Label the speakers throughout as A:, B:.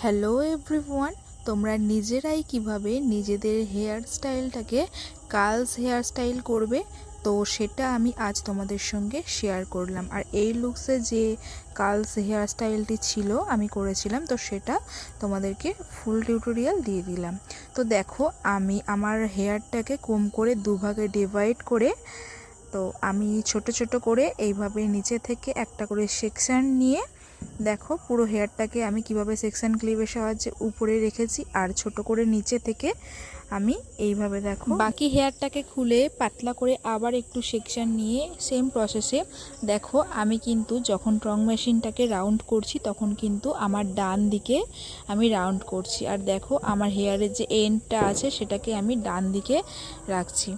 A: Hello everyone, তোমরা নিজেরাই কিভাবে নিজেদের হেয়ার স্টাইলটাকে কার্লস হেয়ার স্টাইল করবে, তো সেটা আমি আজ তোমাদের সঙ্গে শেয়ার করলাম। আর এই লুকসে যে কার্লস হেয়ার স্টাইলটি ছিল আমি করেছিলাম, তো সেটা তোমাদেরকে ফুল টিউটোরিয়াল দিয়ে দিলাম। তো দেখো, আমি আমার হেয়ারটাকে কম করে দুভাগে ডিভাইড করে, তো আমি ছোট ছোট করে এইভাবে নিচে থেকে একটা করে সেকশন নিয়ে, দেখো পুরো হেয়ারটাকে আমি কিভাবে সেকশন ক্লিপের সাহায্যে উপরে রেখেছি, আর ছোট করে নিচে থেকে আমি এইভাবে দেখো বাকি হেয়ারটাকে খুলে পাতলা করে আবার একটু সেকশন নিয়ে সেম প্রসেসে দেখো আমি কিন্তু যখন রং মেশিনটাকে রাউন্ড করছি তখন কিন্তু আমার ডান দিকে আমি রাউন্ড করছি, আর দেখো আমার হেয়ারের যে এন্ডটা আছে সেটাকে আমি ডান দিকে রাখছি।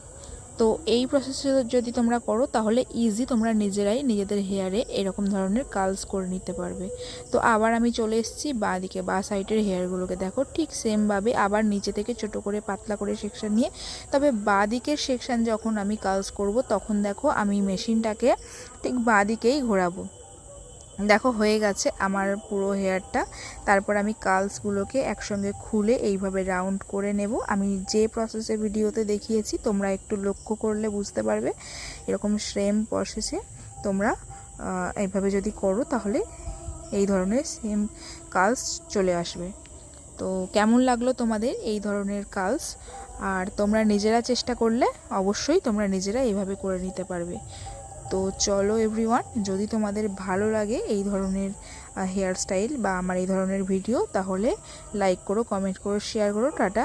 A: তো এই প্রসেসে যদি তোমরা করো তাহলে ইজি তোমরা নিজেরাই নিজেদের হেয়ারে এরকম ধরনের কার্লস করে নিতে পারবে। তো আবার আমি চলে এসেছি বাঁ দিকে, বাঁ সাইডের হেয়ারগুলোকে দেখো ঠিক সেমভাবে আবার নিচে থেকে ছোট করে পাতলা করে সেকশন নিয়ে, তবে বাঁ দিকের সেকশন যখন আমি কার্লস করব তখন দেখো আমি মেশিনটাকে ঠিক বাঁ দিকেই ঘোরাবো। দেখো হয়ে গেছে আমার পুরো হেয়ারটা। তারপর আমি কার্লসগুলোকে একসঙ্গে খুলে এইভাবে রাউন্ড করে নেব। আমি যে প্রসেসে ভিডিওতে দেখিয়েছি তোমরা একটু লক্ষ্য করলে বুঝতে পারবে, এরকম সেম প্রসেসে তোমরা এইভাবে যদি করো তাহলে এই ধরনের সেম কার্লস চলে আসবে। তো কেমন লাগলো তোমাদের এই ধরনের কার্লস? আর তোমরা নিজেরা চেষ্টা করলে অবশ্যই তোমরা নিজেরা এইভাবে করে নিতে পারবে। তো চলো এভরিওয়ান, যদি তোমাদের ভালো লাগে এই ধরনের হেয়ার স্টাইল বা আমার এই ধরনের ভিডিও, তাহলে লাইক করো, কমেন্ট করো, শেয়ার করো। টাটা।